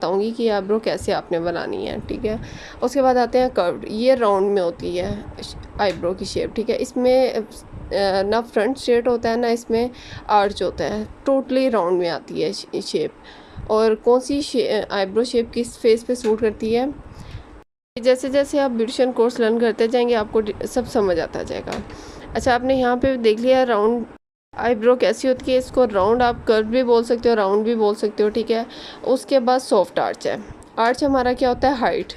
बताऊंगी कि आईब्रो कैसे आपने बनानी है, ठीक है। उसके बाद आते हैं कर्व्ड। ये राउंड में होती है आईब्रो की शेप, ठीक है। इसमें ना फ्रंट स्ट्रेट होता है ना इसमें आर्च होता है, टोटली राउंड में आती है शेप। और कौन सी आईब्रो शेप किस फेस पे सूट करती है, जैसे जैसे आप ब्यूटिशियन कोर्स लर्न करते जाएंगे आपको सब समझ आता जाएगा। अच्छा, आपने यहाँ पे देख लिया राउंड आईब्रो कैसी होती है। इसको राउंड आप कर्व भी बोल सकते हो, राउंड भी बोल सकते हो, ठीक है। उसके बाद सॉफ्ट आर्च है। आर्च हमारा क्या होता है, हाइट।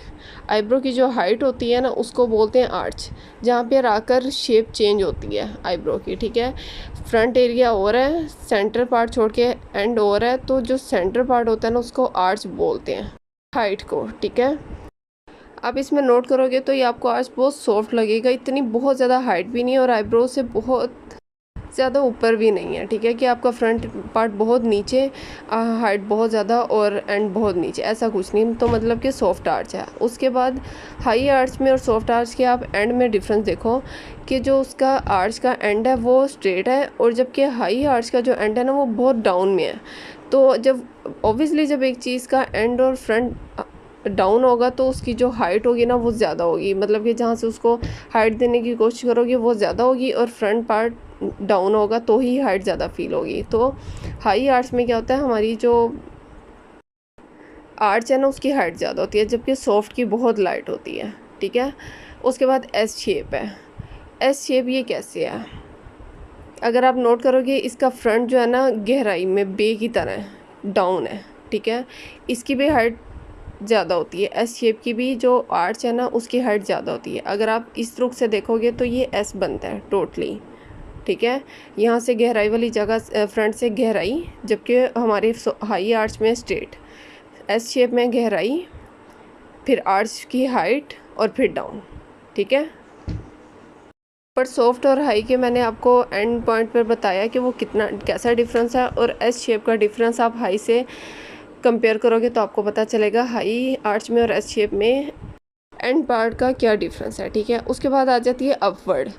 आईब्रो की जो हाइट होती है ना उसको बोलते हैं आर्च, जहाँ पे आकर शेप चेंज होती है आईब्रो की, ठीक है। फ्रंट एरिया और है, सेंटर पार्ट छोड़ के एंड और है, तो जो सेंटर पार्ट होता है ना उसको आर्च बोलते हैं, हाइट को, ठीक है। आप इसमें नोट करोगे तो ये आपको आर्च बहुत सॉफ्ट लगेगा, इतनी बहुत ज़्यादा हाइट भी नहीं है और आईब्रो से बहुत ज़्यादा ऊपर भी नहीं है, ठीक है। कि आपका फ्रंट पार्ट बहुत नीचे, हाइट बहुत ज़्यादा और एंड बहुत नीचे, ऐसा कुछ नहीं, तो मतलब कि सॉफ्ट आर्च है। उसके बाद हाई आर्च में और सॉफ्ट आर्च के आप एंड में डिफरेंस देखो कि जो उसका आर्च का एंड है वो स्ट्रेट है, और जबकि हाई आर्च का जो एंड है ना वो बहुत डाउन में है। तो जब ऑब्वियसली जब एक चीज़ का एंड और फ्रंट डाउन होगा तो उसकी जो हाइट होगी ना वो ज़्यादा होगी, मतलब कि जहाँ से उसको हाइट देने की कोशिश करोगे वो ज़्यादा होगी, और फ्रंट पार्ट डाउन होगा तो ही हाइट ज़्यादा फील होगी। तो हाई आर्च में क्या होता है, हमारी जो आर्च है ना उसकी हाइट ज़्यादा होती है, जबकि सॉफ्ट की बहुत लाइट होती है, ठीक है। उसके बाद एस शेप है। एस शेप ये कैसे है, अगर आप नोट करोगे इसका फ्रंट जो है ना गहराई में बे की तरह डाउन है, ठीक है। इसकी भी हाइट ज़्यादा होती है, एस शेप की भी जो आर्च है ना उसकी हाइट ज़्यादा होती है। अगर आप इस रुख से देखोगे तो ये एस बनता है टोटली, ठीक है। यहाँ से गहराई वाली जगह फ्रंट से गहराई, जबकि हमारे हाई आर्च में स्ट्रेट, एस शेप में गहराई, फिर आर्च की हाइट और फिर डाउन, ठीक है। पर सॉफ्ट और हाई के मैंने आपको एंड पॉइंट पर बताया कि वो कितना कैसा डिफरेंस है, और एस शेप का डिफरेंस आप हाई से कंपेयर करोगे तो आपको पता चलेगा हाई आर्च में और एस शेप में एंड पार्ट का क्या डिफरेंस है, ठीक है। उसके बाद आ जाती है अपवर्ड।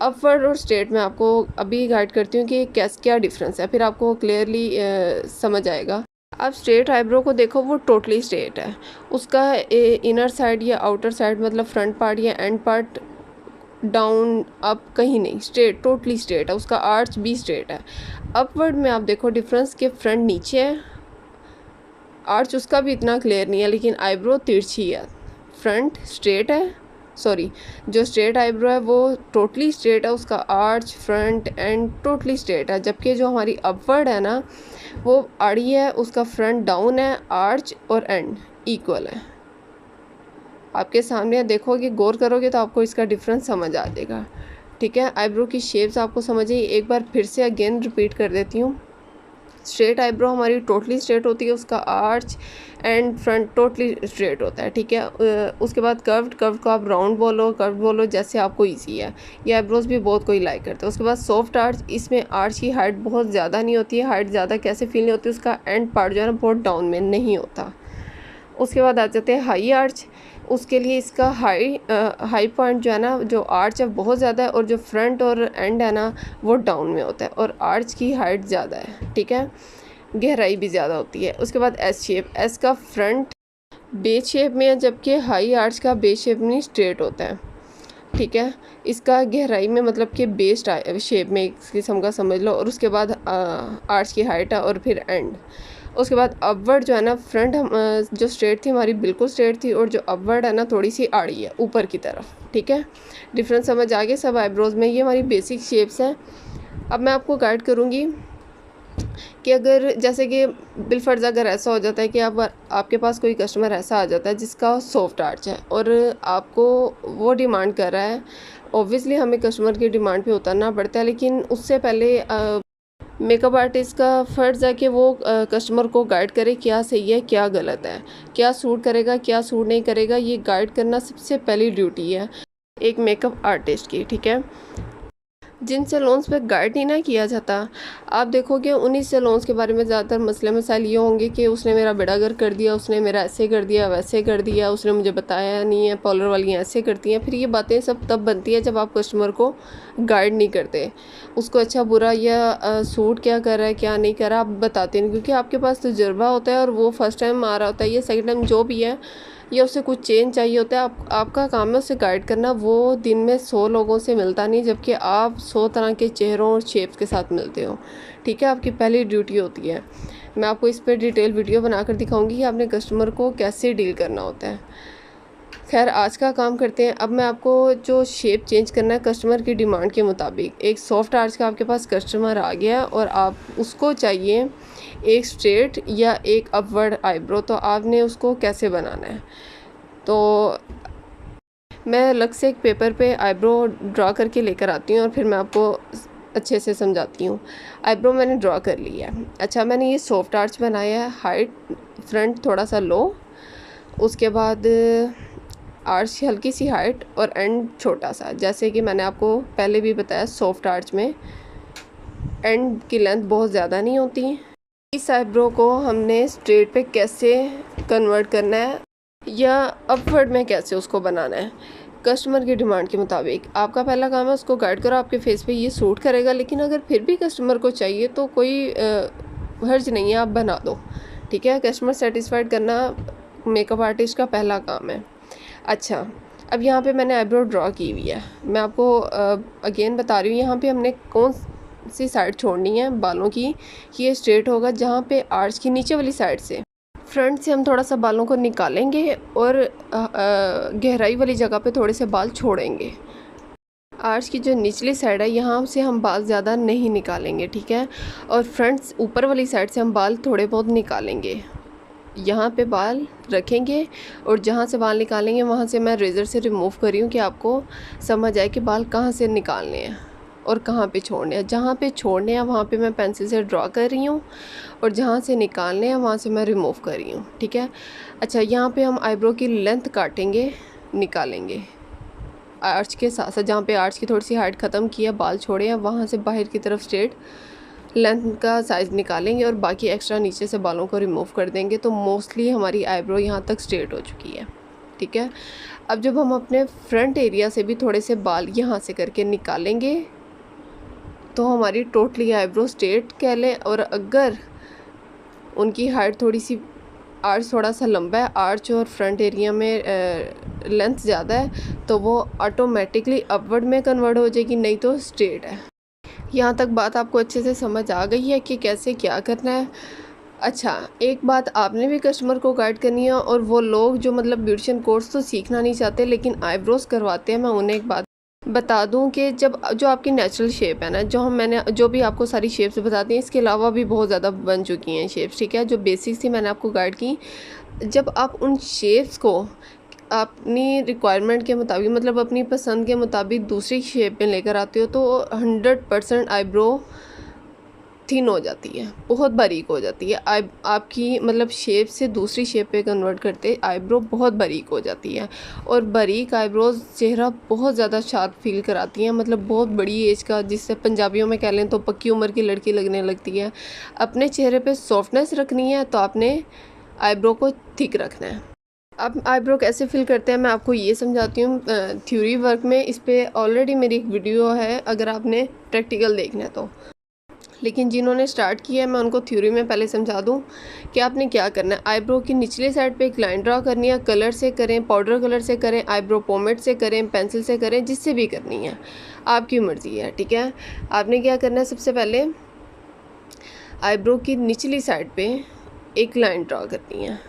अपवर्ड और स्ट्रेट में आपको अभी गाइड करती हूँ कि क्या डिफरेंस है, फिर आपको क्लियरली समझ आएगा। आप स्ट्रेट आईब्रो को देखो, वो टोटली स्ट्रेट है, उसका इनर साइड या आउटर साइड मतलब फ्रंट पार्ट या एंड पार्ट डाउन अप कहीं नहीं, स्ट्रेट, टोटली स्ट्रेट है, उसका आर्च भी स्ट्रेट है। अपवर्ड में आप देखो डिफरेंस के फ्रंट नीचे है, आर्च उसका भी इतना क्लियर नहीं है, लेकिन आईब्रो तिरछी है, फ्रंट स्ट्रेट है, सॉरी जो स्ट्रेट आईब्रो है वो टोटली स्ट्रेट है, उसका arch front end totally straight है। जबकि जो हमारी अपवर्ड है ना वो आड़ी है, उसका फ्रंट डाउन है, आर्च और एंड इक्वल है। आपके सामने देखोगे, गौर करोगे तो आपको इसका डिफरेंस समझ आ जाएगा, ठीक है। आईब्रो की शेप्स आपको समझ आई, एक बार फिर से अगेन रिपीट कर देती हूँ। स्ट्रेट आईब्रो हमारी टोटली स्ट्रेट होती है, उसका arch and front totally straight होता है, ठीक है। उसके बाद कर्व्ड को आप राउंड बोलो, कर्व बोलो, जैसे आपको इजी है। ये आईब्रोज भी बहुत कोई लाइक करता है। उसके बाद सॉफ्ट आर्च, इसमें आर्च की हाइट बहुत ज़्यादा नहीं होती है, हाइट ज़्यादा कैसे फील नहीं होती, उसका एंड पार्ट जो है ना बहुत डाउन में नहीं होता। उसके बाद आ जाते हैं हाई आर्च। उसके लिए इसका हाई पॉइंट जो है ना, जो आर्च है बहुत ज़्यादा है, और जो फ्रंट और एंड है ना वो डाउन में होता है, और आर्च की हाइट ज़्यादा है, ठीक है, गहराई भी ज़्यादा होती है। उसके बाद एस शेप, एस का फ्रंट बेस शेप में है, जबकि हाई आर्च का बेस शेप में स्ट्रेट होता है, ठीक है। इसका गहराई में मतलब कि बेस शेप में एक किस्म का समझ लो। और उसके बाद आर्च की हाइट है और फिर एंड। उसके बाद अपवर्ड जो है ना, फ्रंट जो स्ट्रेट थी हमारी बिल्कुल स्ट्रेट थी, और जो अपवर्ड है ना थोड़ी सी आड़ी है ऊपर की तरफ, ठीक है। डिफरेंस समझ आ गए सब आईब्रोज में। ये हमारी बेसिक शेप्स हैं। अब मैं आपको गाइड करूँगी कि अगर जैसे कि बिलफर्ज अगर ऐसा हो जाता है कि आपके पास कोई कस्टमर ऐसा आ जाता है जिसका सॉफ्ट आर्च है और आपको वो डिमांड कर रहा है, ऑब्वियसली हमें कस्टमर की डिमांड पे उतरना पड़ता है, लेकिन उससे पहले मेकअप आर्टिस्ट का फ़र्ज़ है कि वो कस्टमर को गाइड करे क्या सही है क्या गलत है, क्या सूट करेगा क्या सूट नहीं करेगा। ये गाइड करना सबसे पहली ड्यूटी है एक मेकअप आर्टिस्ट की, ठीक है। जिन सैलून्स पे गाइड नहीं ना किया जाता, आप देखोगे उन्हीं सैलून्स के बारे में ज़्यादातर मसले मसाइल ये होंगे कि उसने मेरा बेड़ा गर्क कर दिया, उसने मेरा ऐसे कर दिया, वैसे कर दिया, उसने मुझे बताया नहीं है, पार्लर वालियाँ ऐसे करती हैं। फिर ये बातें सब तब बनती है जब आप कस्टमर को गाइड नहीं करते, उसको अच्छा बुरा या सूट क्या कर रहा है क्या नहीं कर रहा आप बताते नहीं, क्योंकि आपके पास तजुर्बा होता है और वो फर्स्ट टाइम आ रहा होता है या सेकेंड टाइम जो भी है, या उसे कुछ चेंज चाहिए होता है। आपका काम है उसे गाइड करना। वो दिन में 100 लोगों से मिलता नहीं, जबकि आप 100 तरह के चेहरों और शेप्स के साथ मिलते हो। ठीक है, आपकी पहली ड्यूटी होती है। मैं आपको इस पर डिटेल वीडियो बनाकर दिखाऊंगी कि आपने कस्टमर को कैसे डील करना होता है। खैर, आज का काम करते हैं। अब मैं आपको जो शेप चेंज करना है कस्टमर की डिमांड के मुताबिक, एक सॉफ्ट आर्च का आपके पास कस्टमर आ गया और आप उसको चाहिए एक स्ट्रेट या एक अपवर्ड आईब्रो, तो आपने उसको कैसे बनाना है। तो मैं अलग से एक पेपर पे आईब्रो ड्रा करके लेकर आती हूँ और फिर मैं आपको अच्छे से समझाती हूँ। आईब्रो मैंने ड्रा कर ली है। अच्छा, मैंने ये सॉफ्ट आर्च बनाया है, हाइट फ्रंट थोड़ा सा लो, उसके बाद आर्च की हल्की सी हाइट और एंड छोटा सा। जैसे कि मैंने आपको पहले भी बताया, सॉफ्ट आर्च में एंड की लेंथ बहुत ज़्यादा नहीं होती। इस आईब्रो को हमने स्ट्रेट पे कैसे कन्वर्ट करना है या अपवर्ड में कैसे उसको बनाना है कस्टमर की डिमांड के मुताबिक। आपका पहला काम है उसको गाइड करो, आपके फेस पे ये सूट करेगा, लेकिन अगर फिर भी कस्टमर को चाहिए तो कोई हर्ज नहीं है, आप बना दो। ठीक है, कस्टमर सेटिस्फाइड करना मेकअप आर्टिस्ट का पहला काम है। अच्छा, अब यहाँ पे मैंने आईब्रो ड्रॉ की हुई है। मैं आपको अगेन बता रही हूँ, यहाँ पे हमने कौन सी साइड छोड़नी है बालों की कि ये स्ट्रेट होगा, जहाँ पे आर्च की नीचे वाली साइड से फ्रंट से हम थोड़ा सा बालों को निकालेंगे और गहराई वाली जगह पे थोड़े से बाल छोड़ेंगे। आर्च की जो निचली साइड है यहाँ से हम बाल ज़्यादा नहीं निकालेंगे। ठीक है, और फ्रंट ऊपर वाली साइड से हम बाल थोड़े बहुत निकालेंगे। यहाँ पे बाल रखेंगे और जहाँ से बाल निकालेंगे वहाँ से मैं रेज़र से रिमूव कर रही हूँ कि आपको समझ आए कि बाल कहाँ से निकालने हैं और कहाँ पे छोड़ने हैं। जहाँ पे छोड़ने हैं वहाँ पे मैं पेंसिल से ड्रॉ कर रही हूँ और जहाँ से निकालने हैं वहाँ से मैं रिमूव कर रही हूँ। ठीक है, अच्छा, यहाँ पे हम आईब्रो की लेंथ काटेंगे, निकालेंगे आर्च के साथ साथ। जहाँ पे आर्च की थोड़ी सी हाइट ख़त्म किया, बाल छोड़े हैं, वहाँ से बाहर की तरफ स्ट्रेट लेंथ का साइज़ निकालेंगे और बाकी एक्स्ट्रा नीचे से बालों को रिमूव कर देंगे। तो मोस्टली हमारी आईब्रो यहाँ तक स्ट्रेट हो चुकी है। ठीक है, अब जब हम अपने फ्रंट एरिया से भी थोड़े से बाल यहाँ से करके निकालेंगे तो हमारी टोटली आईब्रो स्ट्रेट कह लें। और अगर उनकी हाइट थोड़ी सी, आर्च थोड़ा सा लंबा है, आर्च और फ्रंट एरिया में लेंथ ज़्यादा है, तो वो ऑटोमेटिकली अपवर्ड में कन्वर्ट हो जाएगी, नहीं तो स्ट्रेट है। यहाँ तक बात आपको अच्छे से समझ आ गई है कि कैसे क्या करना है। अच्छा, एक बात आपने भी कस्टमर को गाइड करनी है, और वो लोग जो मतलब ब्यूटिशियन कोर्स तो सीखना नहीं चाहते लेकिन आईब्रोज़ करवाते हैं, मैं उन्हें एक बात बता दूं कि जब जो आपकी नेचुरल शेप है ना, मैंने जो भी आपको सारी शेप्स बताती हैं, इसके अलावा भी बहुत ज़्यादा बन चुकी हैं शेप्स। ठीक है, जो बेसिक्स थी मैंने आपको गाइड की। जब आप उन शेप्स को अपनी रिक्वायरमेंट के मुताबिक, मतलब अपनी पसंद के मुताबिक दूसरी शेप में लेकर आते हो, तो 100% आईब्रो थिन हो जाती है, बहुत बारीक हो जाती है। आपकी मतलब शेप से दूसरी शेप पे कन्वर्ट करते आईब्रो बहुत बारीक हो जाती है। और बारीक आईब्रोज चेहरा बहुत ज़्यादा शार्प फील कराती हैं, मतलब बहुत बड़ी एज का, जिससे पंजाबियों में कह लें तो पक्की उम्र की लड़की लगने लगती है। अपने चेहरे पे सॉफ्टनेस रखनी है तो आपने आईब्रो को थिक रखना है। अब आईब्रो कैसे फिल करते हैं मैं आपको ये समझाती हूँ थ्योरी वर्क में। इस पर ऑलरेडी मेरी एक वीडियो है अगर आपने प्रैक्टिकल देखना है तो, लेकिन जिन्होंने स्टार्ट किया है मैं उनको थ्योरी में पहले समझा दूं कि आपने क्या करना है। आईब्रो की निचले साइड पे एक लाइन ड्रा करनी है, कलर से करें, पाउडर कलर से करें, आईब्रो पोमेड से करें, पेंसिल से करें, जिससे भी करनी है, आपकी मर्ज़ी है। ठीक है, आपने क्या करना है, सबसे पहले आईब्रो की निचली साइड पर एक लाइन ड्रा करनी है।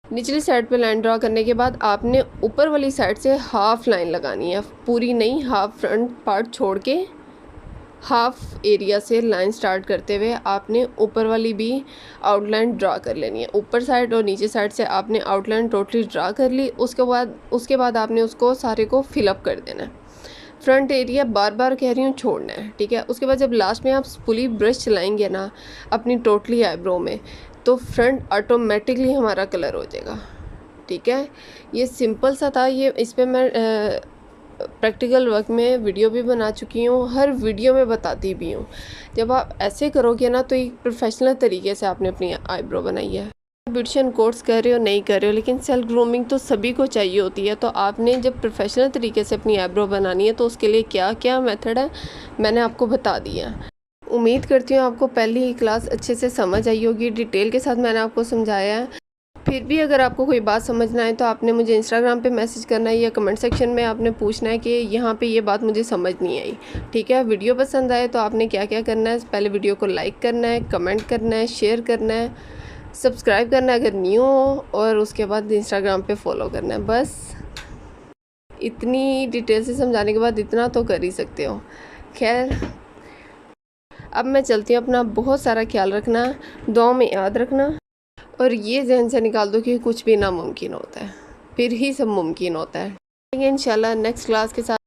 निचली साइड पे लाइन ड्रा करने के बाद आपने ऊपर वाली साइड से हाफ लाइन लगानी है, पूरी नहीं, हाफ फ्रंट पार्ट छोड़ के हाफ एरिया से लाइन स्टार्ट करते हुए आपने ऊपर वाली भी आउटलाइन ड्रा कर लेनी है। ऊपर साइड और नीचे साइड से आपने आउटलाइन टोटली ड्रा कर ली। उसके बाद आपने उसको सारे को फिलअप कर देना है। फ्रंट एरिया बार बार कह रही हूँ छोड़ना है। ठीक है, उसके बाद जब लास्ट में आप पुली ब्रश चलाएंगे ना अपनी टोटली आईब्रो में, तो फ्रंट ऑटोमेटिकली हमारा कलर हो जाएगा। ठीक है, ये सिंपल सा था। ये इस पर मैं प्रैक्टिकल वर्क में वीडियो भी बना चुकी हूँ, हर वीडियो में बताती भी हूँ। जब आप ऐसे करोगे ना तो एक प्रोफेशनल तरीके से आपने अपनी आईब्रो बनाई है। ब्यूटिशियन कोर्स कर रहे हो नहीं कर रहे हो, लेकिन सेल्फ ग्रूमिंग तो सभी को चाहिए होती है। तो आपने जब प्रोफेशनल तरीके से अपनी आईब्रो बनानी है तो उसके लिए क्या क्या मेथड है मैंने आपको बता दिया। उम्मीद करती हूँ आपको पहली ही क्लास अच्छे से समझ आई होगी, डिटेल के साथ मैंने आपको समझाया है। फिर भी अगर आपको कोई बात समझना है तो आपने मुझे इंस्टाग्राम पे मैसेज करना है या कमेंट सेक्शन में आपने पूछना है कि यहाँ पे ये बात मुझे समझ नहीं आई। ठीक है, वीडियो पसंद आए तो आपने क्या क्या करना है, पहले वीडियो को लाइक करना है, कमेंट करना है, शेयर करना है, सब्सक्राइब करना है अगर न्यू हो, और उसके बाद इंस्टाग्राम पे फॉलो करना है। बस इतनी डिटेल से समझाने के बाद इतना तो कर ही सकते हो। खैर अब मैं चलती हूँ, अपना बहुत सारा ख्याल रखना, दुआओं में याद रखना, और ये जहन से निकाल दो कि कुछ भी नामुमकिन होता है, फिर ही सब मुमकिन होता है। इंशाल्लाह नेक्स्ट क्लास के साथ